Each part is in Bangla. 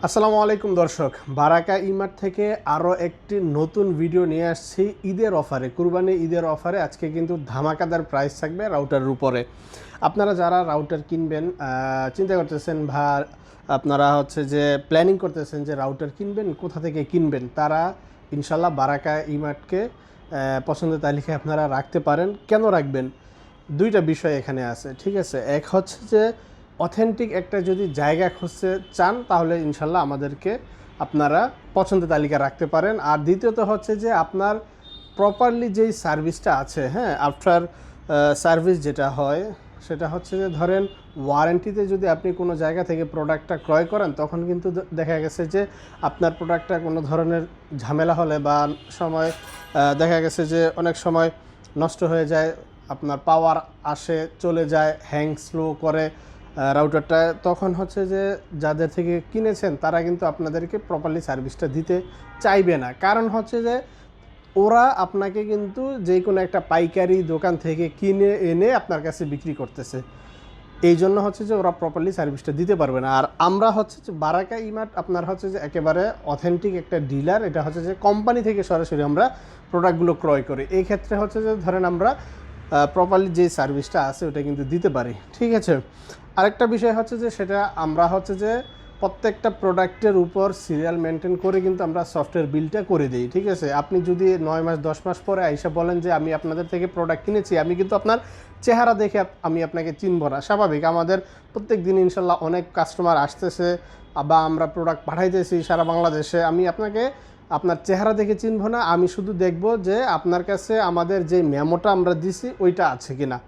আসসালামু আলাইকুম দর্শক, বারাকা ইমার্ট থেকে আরও একটি নতুন ভিডিও নিয়ে আসছি ঈদের অফারে, কুরবানি ঈদের অফারে। আজকে কিন্তু ধামাকাদার প্রাইস থাকবে রাউটারের উপরে। আপনারা যারা রাউটার কিনবেন চিন্তা করতেছেন বা আপনারা হচ্ছে যে প্ল্যানিং করতেছেন যে রাউটার কিনবেন, কোথা থেকে কিনবেন, তারা ইনশাল্লাহ বারাকা ইমার্টকে পছন্দের তালিকায় আপনারা রাখতে পারেন। কেন রাখবেন? দুইটা বিষয় এখানে আছে, ঠিক আছে। এক হচ্ছে যে অথেন্টিক একটা যদি জায়গা খুঁজতে চান তাহলে ইনশাল্লাহ আমাদেরকে আপনারা পছন্দের তালিকা রাখতে পারেন। আর দ্বিতীয়ত হচ্ছে যে আপনার প্রপারলি যেই সার্ভিসটা আছে, হ্যাঁ, আফটার সার্ভিস যেটা হয় সেটা হচ্ছে যে ধরেন ওয়ারেন্টিতে যদি আপনি কোনো জায়গা থেকে প্রোডাক্টটা ক্রয় করেন, তখন কিন্তু দেখা গেছে যে আপনার প্রোডাক্টটা কোনো ধরনের ঝামেলা হলে বা সময় দেখা গেছে যে অনেক সময় নষ্ট হয়ে যায়, আপনার পাওয়ার আসে চলে যায়, হ্যাং স্লো করে রাউটারটা, তখন হচ্ছে যে যাদের থেকে কিনেছেন তারা কিন্তু আপনাদেরকে প্রপারলি সার্ভিসটা দিতে চাইবে না। কারণ হচ্ছে যে ওরা আপনাকে কিন্তু যে কোনো একটা পাইকারি দোকান থেকে কিনে এনে আপনার কাছে বিক্রি করতেছে, এই জন্য হচ্ছে যে ওরা প্রপারলি সার্ভিসটা দিতে পারবে না। আর আমরা হচ্ছে যে বারাকা ইমার্ট আপনার হচ্ছে যে একেবারে অথেন্টিক একটা ডিলার। এটা হচ্ছে যে কোম্পানি থেকে সরাসরি আমরা প্রোডাক্টগুলো ক্রয় করি। এই ক্ষেত্রে হচ্ছে যে ধরেন আমরা প্রপারলি যে সার্ভিসটা আছে ওটা কিন্তু দিতে পারি, ঠিক আছে। আরেকটা বিষয় হচ্ছে যে সেটা আমরা হচ্ছে যে প্রত্যেকটা প্রোডাক্টের উপর সিরিয়াল মেনটেন করে কিন্তু আমরা সফটওয়্যার বিলটা করে দিই, ঠিক আছে। আপনি যদি 9 মাস 10 মাস পরে আইসা বলেন যে আমি আপনাদের থেকে প্রোডাক্ট কিনেছি, আমি কিন্তু আপনার চেহারা দেখে আমি আপনাকে চিনব না। স্বাভাবিক, আমাদের প্রত্যেক দিন ইনশাল্লাহ অনেক কাস্টমার আসতেছে বা আমরা প্রোডাক্ট পাঠাইতেছি সারা বাংলাদেশে। আমি আপনাকে আপনার চেহারা দেখে চিনব না, আমি শুধু দেখব যে আপনার কাছে আমাদের যে মেমোটা আমরা দিছি ওইটা আছে কিনা,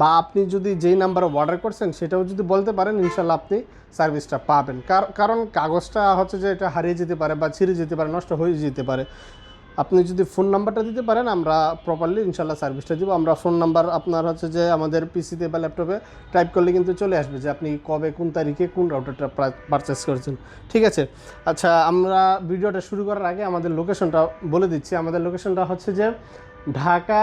বা আপনি যদি যেই নাম্বারে অর্ডার করছেন সেটাও যদি বলতে পারেন, ইনশাল্লাহ আপনি সার্ভিসটা পাবেন। কারণ কাগজটা হচ্ছে যে এটা হারিয়ে যেতে পারে বা ছিঁড়ে যেতে পারে, নষ্ট হয়ে যেতে পারে। আপনি যদি ফোন নাম্বারটা দিতে পারেন আমরা প্রপারলি ইনশাল্লাহ সার্ভিসটা দিব। আমরা ফোন নাম্বার আপনার হচ্ছে যে আমাদের পিসিতে বা ল্যাপটপে টাইপ করলে কিন্তু চলে আসবে যে আপনি কবে কোন তারিখে কোন রাউটারটা পারচেস করেছেন, ঠিক আছে। আচ্ছা, আমরা ভিডিওটা শুরু করার আগে আমাদের লোকেশনটা বলে দিচ্ছি। আমাদের লোকেশনটা হচ্ছে যে ঢাকা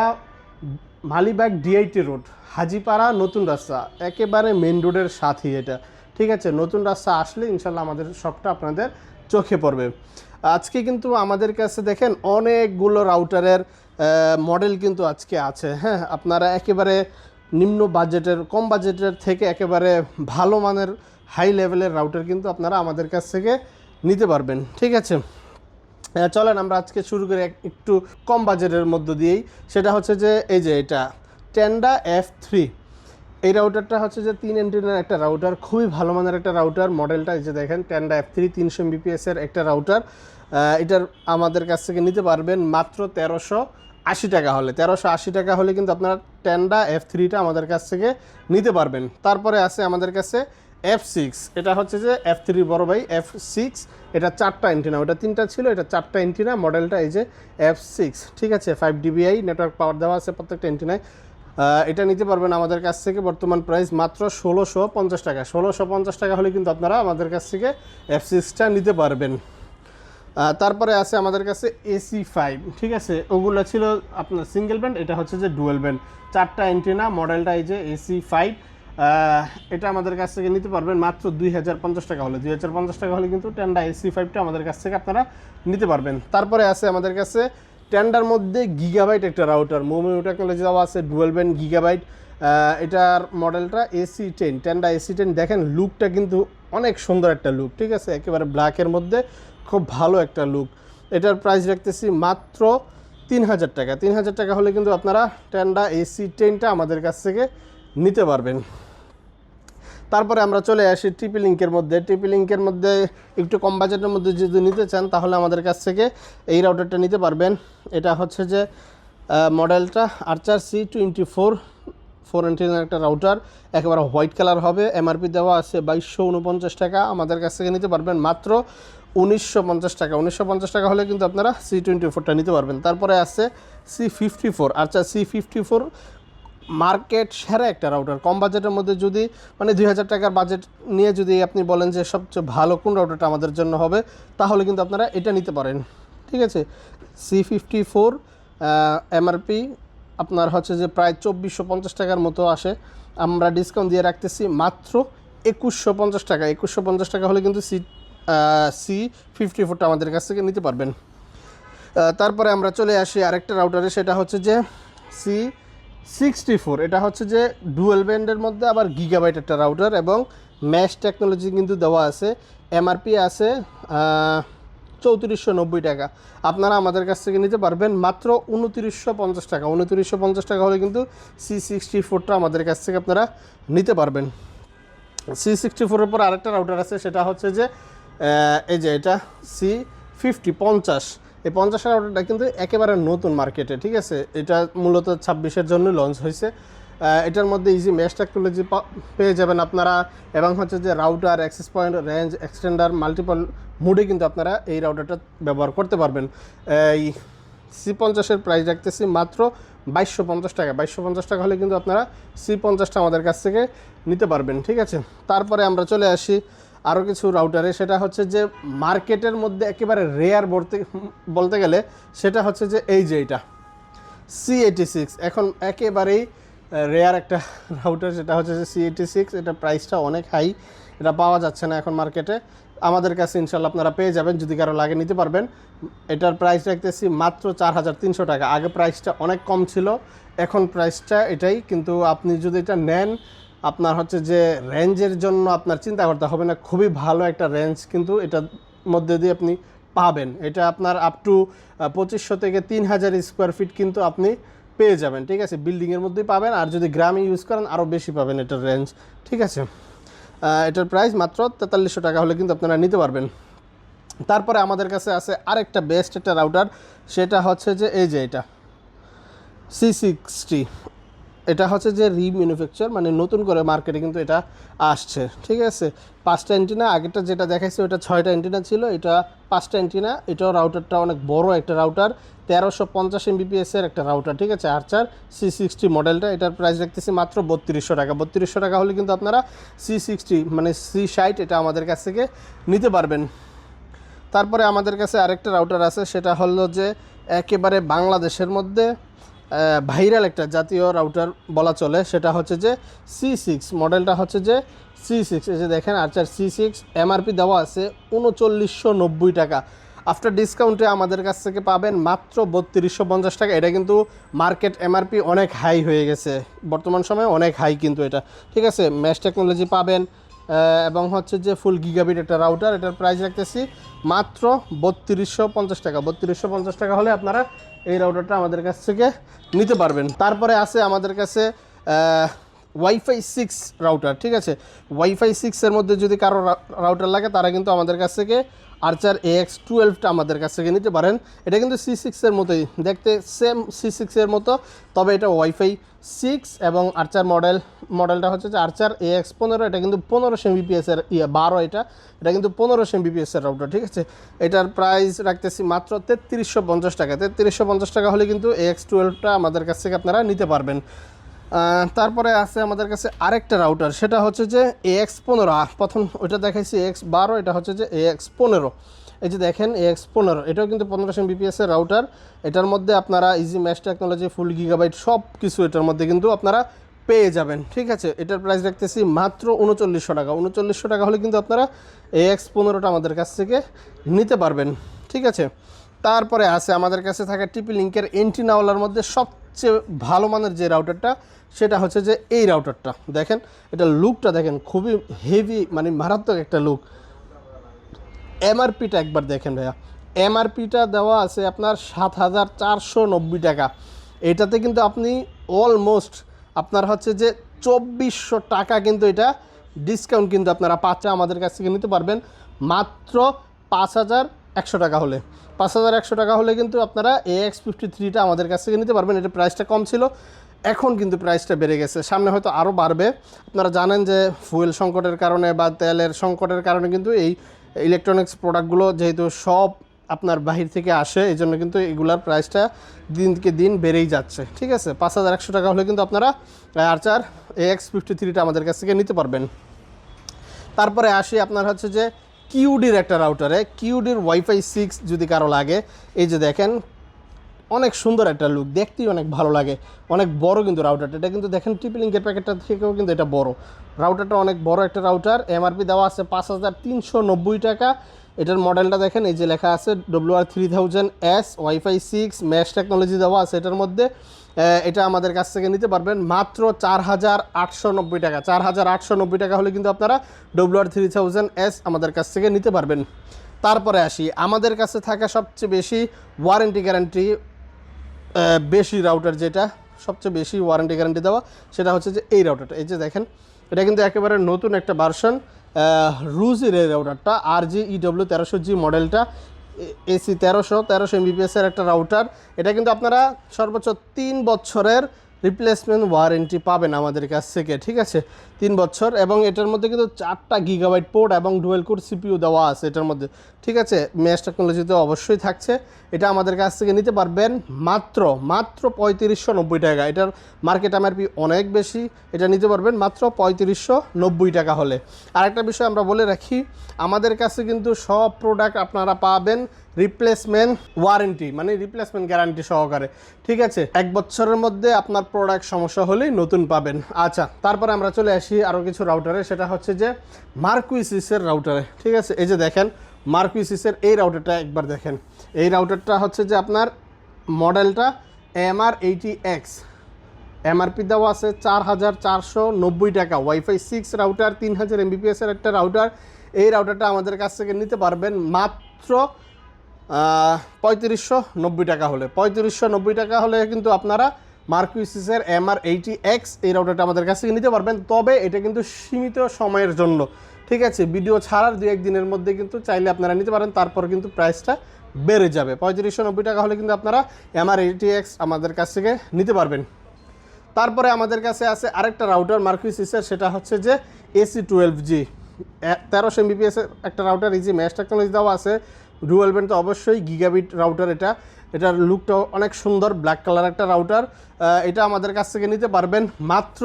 মালিবাগ ডিআইটি রোড, হাজিপাড়া, নতুন রাস্তা, একেবারে মেন রোডের সাথেই এটা, ঠিক আছে। নতুন রাস্তা আসলে ইনশাল্লাহ আমাদের শপটা আপনাদের চোখে পড়বে। আজকে কিন্তু আমাদের কাছে দেখেন অনেকগুলো রাউটারের মডেল কিন্তু আজকে আছে, হ্যাঁ। আপনারা একেবারে নিম্ন বাজেটের, কম বাজেটের থেকে একেবারে ভালো মানের হাই লেভেলের রাউটার কিন্তু আপনারা আমাদের কাছ থেকে নিতে পারবেন, ঠিক আছে। চলেন আমরা আজকে শুরু করি একটু কম বাজেটের মধ্য দিয়েই। সেটা হচ্ছে যে এই যে এটা টেন্ডা F3, এই রাউটারটা হচ্ছে যে 3 এন্টিনার একটা রাউটার, খুবই ভালো মানের একটা রাউটার। মডেলটা এই যে দেখেন টেন্ডা F3 300 Mbps এর একটা রাউটার। এটার আমাদের কাছ থেকে নিতে পারবেন মাত্র 1380 টাকা হলে। 1380 টাকা হলে কিন্তু আপনারা টেন্ডা F3টা আমাদের কাছ থেকে নিতে পারবেন। তারপরে আছে আমাদের কাছে F6, এটা হচ্ছে যে F3 বড় ভাই F6, এটা 4টা এন্টিনা, ওটা 3টা ছিল, এটা 4টা এন্টিনা। মডেলটা এই যে F6, ঠিক আছে। 5 dBi নেটওয়ার্ক পাওয়ার দেওয়া আছে প্রত্যেকটা এন্টিনায়। এটা নিতে পারবেন আমাদের কাছ থেকে। বর্তমান প্রাইস মাত্র 1650 টাকা। 1650 টাকা হলে কিন্তু আপনারা আমাদের কাছ থেকে F6টা নিতে পারবেন। তারপরে আছে আমাদের কাছে AC5, ঠিক আছে। ওগুলো ছিল আপনার সিঙ্গেল ব্যান্ড, এটা হচ্ছে যে ডুয়েল ব্যান্ড, 4টা এন্টিনা। মডেলটা এই যে AC5, এটা আমাদের কাছ থেকে নিতে পারবেন মাত্র 2050 টাকা হলে। 2050 টাকা হলে কিন্তু টেন্ডা AC5টা আমাদের কাছ থেকে আপনারা নিতে পারবেন। তারপরে আছে আমাদের কাছে টেন্ডার মধ্যে গিগাবাইট একটা রাউটার, মোমিও টেকনোলজি দেওয়া আছে, ডুয়েল ব্যান্ড গিগাবাইট। এটার মডেলটা AC10, টেন্ডা AC10। দেখেন লুকটা কিন্তু অনেক সুন্দর একটা লুক, ঠিক আছে, একেবারে ব্ল্যাকের মধ্যে খুব ভালো একটা লুক। এটার প্রাইস রাখতেছি মাত্র 3000 টাকা। 3000 টাকা হলে কিন্তু আপনারা টেন্ডা AC10টা আমাদের কাছ থেকে নিতে পারবেন। তারপরে আমরা চলে আসি টিপি লিঙ্কের মধ্যে। টিপি লিঙ্কের মধ্যে একটু কম বাজেটের মধ্যে যদি নিতে চান তাহলে আমাদের কাছ থেকে এই রাউটারটা নিতে পারবেন। এটা হচ্ছে যে মডেলটা আর্চার C24, 4 এন্টিনার একটা রাউটার, একেবারে হোয়াইট কালার হবে। এমআরপি দেওয়া আছে 2249 টাকা। আমাদের কাছ থেকে নিতে পারবেন মাত্র 1950 টাকা। 1950 টাকা হলে কিন্তু আপনারা C24টা নিতে পারবেন। তারপরে আছে C54, আর্চার C54, মার্কেট সেরা একটা রাউটার। কম বাজেটের মধ্যে যদি মানে 2000 টাকার বাজেট নিয়ে যদি আপনি বলেন যে সবচেয়ে ভালো কোন রাউটারটা আমাদের জন্য হবে, তাহলে কিন্তু আপনারা এটা নিতে পারেন, ঠিক আছে। C54 এমআরপি আপনার হচ্ছে যে প্রায় 2450 টাকার মতো আসে। আমরা ডিসকাউন্ট দিয়ে রাখতেছি মাত্র 2150 টাকা। 2150 টাকা হলে কিন্তু C54টা আমাদের কাছ থেকে নিতে পারবেন। তারপরে আমরা চলে আসি আরেকটা রাউটারে, সেটা হচ্ছে যে C64। এটা হচ্ছে যে ডুয়েল ব্যান্ডের মধ্যে আবার গিগাবাইট একটা রাউটার এবং ম্যাশ টেকনোলজি কিন্তু দেওয়া আছে। এমআরপি আছে 3490 টাকা। আপনারা আমাদের কাছ থেকে নিতে পারবেন মাত্র 2950 টাকা। 2950 টাকা হলে কিন্তু C64টা আমাদের কাছ থেকে আপনারা নিতে পারবেন। C64-এর পর আরেকটা রাউটার আছে, সেটা হচ্ছে যে এই যে এটা C50 এই 50 রাউটারটা কিন্তু একেবারে নতুন মার্কেটে, ঠিক আছে। এটা মূলত 26-এর জন্য লঞ্চ হয়েছে। এটার মধ্যে ইজি মেশ টেকনোলজি পেয়ে যাবেন আপনারা, এবং হচ্ছে যে router, access point, range extender, multiple মোডে কিন্তু আপনারা এই রাউটারটা ব্যবহার করতে পারবেন। এই C50-এর প্রাইস রাখতেছি মাত্র 2250 টাকা। 2250 টাকা হলে কিন্তু আপনারা C50টা আমাদের কাছ থেকে নিতে পারবেন, ঠিক আছে। তারপরে আমরা চলে আসি আরও কিছু রাউটারে, সেটা হচ্ছে যে মার্কেটের মধ্যে একেবারে রেয়ার বলতে গেলে সেটা হচ্ছে যে এই যে এটা C86। এখন একেবারেই রেয়ার একটা রাউটার, সেটা হচ্ছে যে C86। এটা প্রাইসটা অনেক হাই, এটা পাওয়া যাচ্ছে না এখন মার্কেটে। আমাদের কাছে ইনশাল্লাহ আপনারা পেয়ে যাবেন, যদি কারো লাগে নিতে পারবেন। এটার প্রাইস রাখতেছি মাত্র 4300 টাকা। আগে প্রাইসটা অনেক কম ছিল, এখন প্রাইসটা এটাই। কিন্তু আপনি যদি এটা নেন, আপনার হচ্ছে যে রেঞ্জের জন্য আপনার চিন্তা করতে হবে না, খুবই ভালো একটা রেঞ্জ কিন্তু এটার মধ্যে দিয়ে আপনি পাবেন। এটা আপনার আপ টু 2500 থেকে 3000 স্কোয়ার ফিট কিন্তু আপনি পেয়ে যাবেন, ঠিক আছে। বিল্ডিংয়ের মধ্যেই পাবেন, আর যদি গ্রামে ইউজ করেন আরও বেশি পাবেন এটার রেঞ্জ, ঠিক আছে। এটার প্রাইস মাত্র 4300 টাকা হলে কিন্তু আপনারা নিতে পারবেন। তারপরে আমাদের কাছে আছে আরেকটা বেস্ট একটা রাউটার, সেটা হচ্ছে যে এই যে এটা C60। এটা হচ্ছে যে রিম্যানুফ্যাকচার, মানে নতুন করে মার্কেটে কিন্তু এটা আসছে, ঠিক আছে। 5টা অ্যান্টিনা, আগেরটা যেটা দেখাইছে ওটা 6টা অ্যান্টিনা ছিল, এটা 5টা অ্যান্টিনা। এটাও রাউটারটা অনেক বড় একটা রাউটার, 1350 Mbps-এর একটা রাউটার, ঠিক আছে। আর্চার C60 মডেলটা। এটার প্রাইস রাখতেছি মাত্র 3200 টাকা। 3200 টাকা হলে কিন্তু আপনারা C60 মানে C60 এটা আমাদের কাছ থেকে নিতে পারবেন। তারপরে আমাদের কাছে আরেকটা রাউটার আছে, সেটা হলো যে একেবারে বাংলাদেশের মধ্যে ভাইরাল একটা জাতীয় রাউটার বলা চলে, সেটা হচ্ছে যে C6 মডেলটা হচ্ছে যে C6। এই যে দেখেন আর্চার C6, এমআরপি দেওয়া আছে 3990 টাকা। আফটার ডিসকাউন্টে আমাদের কাছ থেকে পাবেন মাত্র 3250 টাকা। এটা কিন্তু মার্কেট এমআরপি অনেক হাই হয়ে গেছে বর্তমান সময়ে, অনেক হাই কিন্তু এটা, ঠিক আছে। ম্যাশ টেকনোলজি পাবেন এবং হচ্ছে যে ফুল গিগাবিট একটা রাউটার। এটার প্রাইস রাখতেছি মাত্র 3250 টাকা। 3250 টাকা হলে আপনারা এই রাউটারটা আমাদের কাছ থেকে নিতে পারবেন। তারপরে আছে আমাদের কাছে ওয়াইফাই 6 রাউটার, ঠিক আছে। ওয়াইফাই 6-এর মধ্যে যদি কারো রাউটার লাগে, তারা কিন্তু আমাদের কাছ থেকে আর্চার AX12টা আমাদের কাছ থেকে নিতে পারেন। এটা কিন্তু C6-এর মতোই দেখতে, সেম C6-এর মতো, তবে এটা ওয়াইফাই 6 এবং আর্চার মডেলটা হচ্ছে যে আর্চার AX15। এটা কিন্তু 1500 Mbps-এর 12 এটা কিন্তু 1500 Mbps-এর রাউটার, ঠিক আছে। এটার প্রাইস রাখতেছি মাত্র 3350 টাকা। 3350 টাকা হলে কিন্তু AX12টা আমাদের কাছ থেকে আপনারা নিতে পারবেন। তারপরে আছে আমাদের কাছে আরেকটা রাউটার, সেটা হচ্ছে যে AX15। প্রথম ওইটা দেখাইছি AX12, এটা হচ্ছে যে AX15। এই যে দেখেন AX15, এটাও কিন্তু 1500 Mbps-এর রাউটার। এটার মধ্যে আপনারা ইজি ম্যাশ টেকনোলজি, ফুল গিগাবাইট সব কিছু এটার মধ্যে কিন্তু আপনারা পেয়ে যাবেন, ঠিক আছে। এটার প্রাইস রাখতেছি মাত্র 3900 টাকা। 3900 টাকা হলে কিন্তু আপনারা AX15টা আমাদের কাছ থেকে নিতে পারবেন, ঠিক আছে। তারপরে আছে আমাদের কাছে থাকা টিপি লিঙ্কের এন্টিনাওয়ালার মধ্যে সবচেয়ে ভালো মানের যে রাউটারটা, সেটা হচ্ছে যে এই রাউটারটা। দেখেন এটা লুকটা দেখেন, খুবই হেভি, মানে মারাত্মক একটা লুক। এমআরপিটা একবার দেখেন ভাইয়া, এমআরপিটা দেওয়া আছে আপনার 7490 টাকা। এটাতে কিন্তু আপনি অলমোস্ট আপনার হচ্ছে যে 2400 টাকা কিন্তু এটা ডিসকাউন্ট কিন্তু আপনারা পাচ্ছেন আমাদের কাছ থেকে নিতে পারবেন মাত্র 5100 টাকা হলে। 5100 টাকা হলে কিন্তু আপনারা AX53টা আমাদের কাছ থেকে নিতে পারবেন। এটা প্রাইসটা কম ছিল, এখন কিন্তু প্রাইসটা বেড়ে গেছে, সামনে হয়তো আরও বাড়বে। আপনারা জানেন যে ফুয়েল সংকটের কারণে বা তেলের সংকটের কারণে কিন্তু এই ইলেকট্রনিক্স প্রোডাক্টগুলো যেহেতু সব আপনার বাহির থেকে আসে, এই জন্য কিন্তু এগুলার প্রাইসটা দিনকে দিন বেড়েই যাচ্ছে, ঠিক আছে। 5100 টাকা হলে কিন্তু আপনারা আর্চার AX53টা আমাদের কাছ থেকে নিতে পারবেন। তারপরে আসি আপনার হচ্ছে যে কিউডির একটা রাউটারে, কিউডির ওয়াইফাই 6 যদি কারো লাগে, এই যে দেখেন অনেক সুন্দর একটা লুক, দেখতেই অনেক ভালো লাগে, অনেক বড় কিন্তু রাউটারটা। এটা কিন্তু দেখেন ট্রিপল লিঙ্কের প্যাকেটটা থেকেও কিন্তু এটা বড়, রাউটারটা অনেক বড় একটা রাউটার। এমআরপি দেওয়া আছে 5390 টাকা। এটার মডেলটা দেখেন, এই যে লেখা আছে WR3000S, ওয়াইফাই 6, ম্যাশ টেকনোলজি দেওয়া আছে এটার মধ্যে। এটা আমাদের কাছ থেকে নিতে পারবেন মাত্র 4890 টাকা। 4890 টাকা হলে কিন্তু আপনারা WR3000S আমাদের কাছ থেকে নিতে পারবেন। তারপরে আসি, আমাদের কাছে থাকা সবচেয়ে বেশি ওয়ারেন্টি গ্যারান্টি বেশি রাউটার, যেটা সবচেয়ে বেশি ওয়ারেন্টি গ্যারান্টি দেওয়া, সেটা হচ্ছে যে এই রাউটারটা। এই যে দেখেন, এটা কিন্তু একেবারে নতুন একটা ভার্সন, রুজির এই রাউটারটা, RGEW 1300G মডেলটা, AC 1300 MBPS-এর একটা রাউটার। এটা কিন্তু আপনারা সর্বোচ্চ 3 বছরের রিপ্লেসমেন্ট ওয়ারেন্টি পাবেন আমাদের কাছ থেকে, ঠিক আছে, 3 বছর। এবং এটার মধ্যে কিন্তু 4টা গিগাবাইট পোর্ট এবং ডুয়েল কোর CPU দেওয়া আছে এটার মধ্যে, ঠিক আছে, ম্যাশ টেকনোলজিতে অবশ্যই থাকছে। এটা আমাদের কাছ থেকে নিতে পারবেন মাত্র 3590 টাকা। এটার মার্কেট এমআরপি অনেক বেশি, এটা নিতে পারবেন মাত্র 3590 টাকা হলে। আরেকটা বিষয় আমরা বলে রাখি, আমাদের কাছে কিন্তু সব প্রোডাক্ট আপনারা পাবেন রিপ্লেসমেন্ট ওয়ারেন্টি, মানে রিপ্লেসমেন্ট গ্যারান্টি সহকারে, ঠিক আছে। 1 বছরের মধ্যে আপনার প্রোডাক্ট সমস্যা হলেই নতুন পাবেন। আচ্ছা, তারপরে আমরা চলে আসি আরও কিছু রাউটারে, সেটা হচ্ছে যে মার্কুইসিসের রাউটারে, ঠিক আছে। এই যে দেখেন মার্কুইসিসের এই রাউটারটা একবার দেখেন। এই রাউটারটা হচ্ছে যে আপনার মডেলটা MR80X, এমআরপি দেওয়া আছে 4490 টাকা। ওয়াইফাই 6 রাউটার, 3000 MBPS-এর একটা রাউটার। এই রাউটারটা আমাদের কাছ থেকে নিতে পারবেন মাত্র 3590 টাকা হলে। 3590 টাকা হলে কিন্তু আপনারা মার্কুইসিসের MR80X এই রাউটারটা আমাদের কাছ থেকে নিতে পারবেন। তবে এটা কিন্তু সীমিত সময়ের জন্য, ঠিক আছে, ভিডিও ছাড়ার 2-1 দিনের মধ্যে কিন্তু চাইলে আপনারা নিতে পারেন, তারপর কিন্তু প্রাইসটা বেড়ে যাবে। 3590 টাকা হলে কিন্তু আপনারা MR80X আমাদের কাছ থেকে নিতে পারবেন। তারপরে আমাদের কাছে আছে আরেকটা রাউটার মার্কুইসিসের, সেটা হচ্ছে যে AC12G 1300 MBPS-এর একটা রাউটার। এই যে ম্যাশ টেকনোলজি দেওয়া আছে, ডুয়াল ব্যান্ড তো অবশ্যই, গিগাবিট রাউটার এটা। এটার লুকটাও অনেক সুন্দর, ব্ল্যাক কালার একটা রাউটার। এটা আমাদের কাছ থেকে নিতে পারবেন মাত্র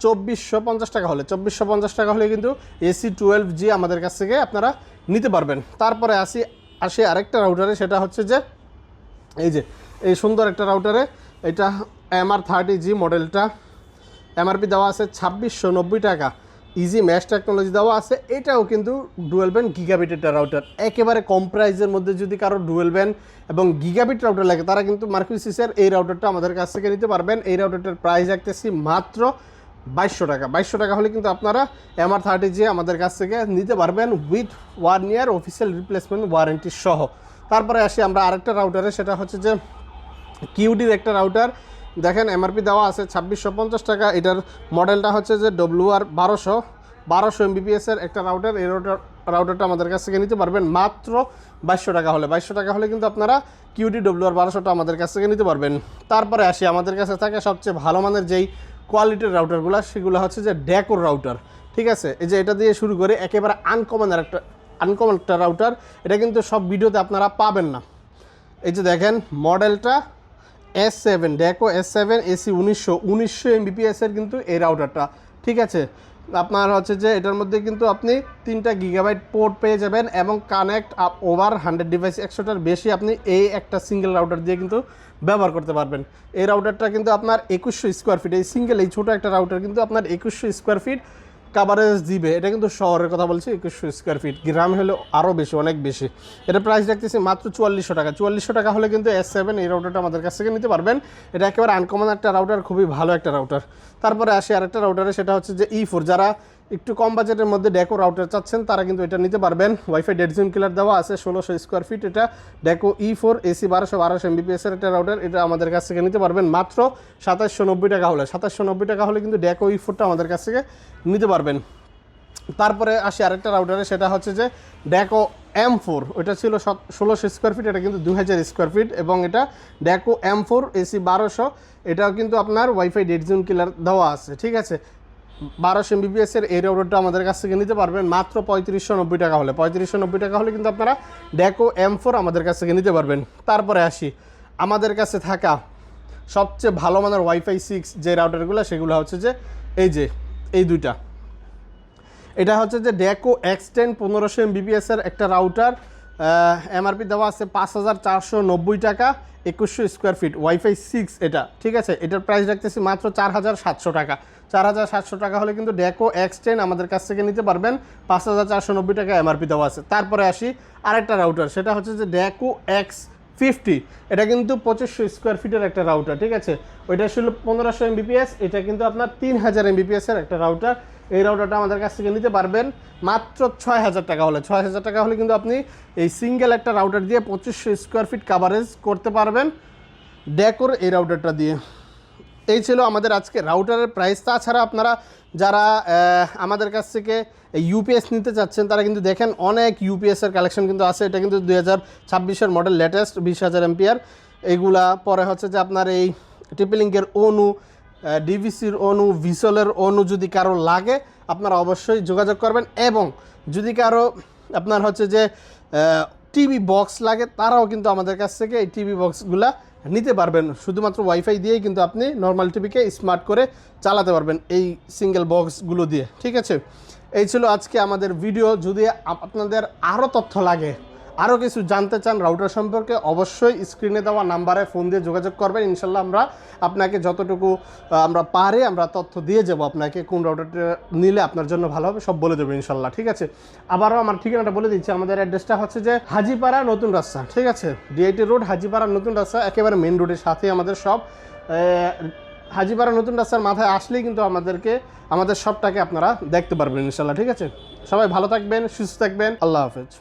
2450 টাকা হলে। 2450 টাকা হলে কিন্তু AC12G আমাদের কাছ থেকে আপনারা নিতে পারবেন। তারপরে আসি আরেকটা রাউটারে, সেটা হচ্ছে যে এই সুন্দর একটা রাউটারে, এটা MR30G মডেলটা, এমআরপি দেওয়া আছে 2690 টাকা। ইজি ম্যাশ টেকনোলজি দেওয়া আছে, এটাও কিন্তু ডুয়েল ব্যান্ড গিগাবিট একটা রাউটার। একেবারে কম প্রাইসের মধ্যে যদি কারো ডুয়েল ব্যান্ড এবং গিগাবিট রাউটার লাগে, তারা কিন্তু মার্কুইসিসের এই রাউটারটা আমাদের কাছ থেকে নিতে পারবেন। এই রাউটারটার প্রাইস রাখতেছি মাত্র 2200 টাকা। 2200 টাকা হলে কিন্তু আপনারা MR30G আমাদের কাছ থেকে নিতে পারবেন with 1 year official replacement warranty সহ। তারপরে আসি আমরা আরেকটা রাউটারে, সেটা হচ্ছে যে কিউডির একটা রাউটার। দেখেন এমআরপি দেওয়া আছে 2650 টাকা। এটার মডেলটা হচ্ছে যে WR1200 MBPS-এর একটা রাউটার। এই রাউটারটা আমাদের কাছ থেকে নিতে পারবেন মাত্র 2200 টাকা হলে। 2200 টাকা হলে কিন্তু আপনারা কিউডি WR1200টা আমাদের কাছ থেকে নিতে পারবেন। তারপরে আসি, আমাদের কাছে থাকে সবচেয়ে ভালো মানের যেই কোয়ালিটির রাউটারগুলো, সেগুলো হচ্ছে যে ডেকোর রাউটার, ঠিক আছে। এই যে এটা দিয়ে শুরু করে একেবারে আনকমন একটা রাউটার। এটা কিন্তু সব ভিডিওতে আপনারা পাবেন না। এই যে দেখেন মডেলটা S7, ডেকো S7 AC 1900 MBPS-এর কিন্তু এই রাউটারটা, ঠিক আছে। আপনার হচ্ছে যে এটার মধ্যে কিন্তু আপনি 3টা গিগাবাইট পোর্ট পেয়ে যাবেন এবং কানেক্ট ওভার 100 ডিভাইস, 100টার বেশি আপনি এই একটা সিঙ্গেল রাউটার দিয়ে কিন্তু ব্যবহার করতে পারবেন। এই রাউটারটা কিন্তু আপনার 2100 স্কোয়ার ফিট, এই সিঙ্গেল এই ছোটো একটা রাউটার কিন্তু আপনার 2100 স্কোয়ার ফিট কাভারেজ দিবে। এটা কিন্তু শহরের কথা বলছি, 2100 স্কোয়ার ফিট, গ্রাম হলে আরও বেশি, অনেক বেশি। এটা প্রাইস রাখতেছি মাত্র 4400 টাকা। 4400 টাকা হলে কিন্তু S7 এই রাউটারটা আমাদের কাছ থেকে নিতে পারবেন। এটা একেবারে আনকমন একটা রাউটার, খুবই ভালো একটা রাউটার। তারপরে আসি আরেকটা রাউটারে, সেটা হচ্ছে যে E4। যারা একটু কম বাজেটের মধ্যে ডেকো রাউটার চাচ্ছেন, তারা কিন্তু এটা নিতে পারবেন। ওয়াইফাই ডেড জোন কিলার দেওয়া আছে 1600 স্কোয়ার ফিট। এটা ডেকো E4 AC 1200 MBPS-এর একটা রাউটার। এটা আমাদের কাছ থেকে নিতে পারবেন মাত্র 2790 টাকা হলে। 2790 টাকা হলে কিন্তু ডেকো E4টা আমাদের কাছ থেকে নিতে পারবেন। তারপরে আসি আরেকটা রাউটারে, সেটা হচ্ছে যে ডেকো M4। ওইটা ছিল 1600 স্কোয়ার ফিট, এটা কিন্তু 2000 স্কোয়ার ফিট। এবং এটা ডেকো M4 AC 1200, এটাও কিন্তু আপনার ওয়াইফাই ডেড জোন কিলার দেওয়া আছে, ঠিক আছে। 1200 MBPS-এর এই রাউটারটা আমাদের কাছ থেকে নিতে পারবেন মাত্র 3590 টাকা হলে। 3590 টাকা হলে কিন্তু আপনারা ডেকো M4 আমাদের কাছ থেকে নিতে পারবেন। তারপরে আসি আমাদের কাছে থাকা সবচেয়ে ভালো মানের ওয়াইফাই 6 যে রাউটারগুলো, সেগুলো হচ্ছে যে এই দুইটা। এটা হচ্ছে যে ডেকো X10 1500 MBPS-এর একটা রাউটার। এমআরপি দেওয়া আছে 5,490 টাকা, 2100 স্কোয়ার ফিট, ওয়াইফাই 6 এটা, ঠিক আছে। এটার প্রাইস রাখতেছি মাত্র 4,700 টাকা। 4,700 টাকা হলে কিন্তু ডেকো X10 আমাদের কাছ থেকে নিতে পারবেন। 5,490 টাকা এমআরপি দেওয়া আছে। তারপরে আসি আরেকটা রাউটার, সেটা হচ্ছে যে ডেকো X50। এটা কিন্তু 2500 স্কোয়ার ফিটের একটা রাউটার, ঠিক আছে। ওইটা ছিল 1500 Mbps, এটা কিন্তু আপনার 3000 Mbps এর একটা রাউটার। এই রাউটারটা আমাদের কাছ থেকে নিতে পারবেন মাত্র 6,000 টাকা হলে। 6,000 টাকা হলে কিন্তু আপনি এই সিঙ্গেল একটা রাউটার দিয়ে 2500 স্কোয়ার ফিট কাভারেজ করতে পারবেন ডেকোর এই রাউটারটা দিয়ে। এই ছিল আমাদের আজকে রাউটারের প্রাইস। তাছাড়া আপনারা যারা আমাদের কাছ থেকে ইউপিএস নিতে চাচ্ছেন তারা কিন্তু দেখেন অনেক ইউপিএসের কালেকশন কিন্তু আছে। এটা কিন্তু 2026-এর মডেল, লেটেস্ট 20,000 এম্পিয়ার এইগুলা। পরে হচ্ছে যে আপনার এই টিপিলিঙ্কের অনু, ডিভিসির অনু, ভিসলের অনু যদি কারো লাগে আপনারা অবশ্যই যোগাযোগ করবেন। এবং যদি কারো আপনার হচ্ছে যে টিভি বক্স লাগে তারাও কিন্তু আমাদের কাছ থেকে এই টিভি বক্সগুলা নিতে পারবেন। শুধুমাত্র ওয়াইফাই দিয়েই কিন্তু আপনি নর্মাল টিভিকে স্মার্ট করে চালাতে পারবেন এই সিঙ্গেল বক্সগুলো দিয়ে, ঠিক আছে। এই ছিল আজকে আমাদের ভিডিও। যদি আপনাদের আরও তথ্য লাগে, আরও কিছু জানতে চান রাউটার সম্পর্কে, অবশ্যই স্ক্রিনে দেওয়া নাম্বারে ফোন দিয়ে যোগাযোগ করবেন। ইনশাল্লাহ আমরা আপনাকে যতটুকু আমরা পারি আমরা তথ্য দিয়ে যাব আপনাকে। কোন রাউটারটা নিলে আপনার জন্য ভালো হবে সব বলে দেবো ইনশাল্লাহ, ঠিক আছে। আবারও আমার ঠিকানাটা বলে দিচ্ছি। আমাদের অ্যাড্রেসটা হচ্ছে যে হাজিপাড়া নতুন রাস্তা, ঠিক আছে। ডিআইটি রোড, হাজিপাড়া নতুন রাস্তা, একেবারে মেন রোডের সাথেই আমাদের সব। হাজিপাড়া নতুন রাস্তার মাথায় আসলেই কিন্তু আমাদের সবটাকে আপনারা দেখতে পারবেন ইনশাল্লাহ, ঠিক আছে। সবাই ভালো থাকবেন, সুস্থ থাকবেন, আল্লাহ হাফেজ।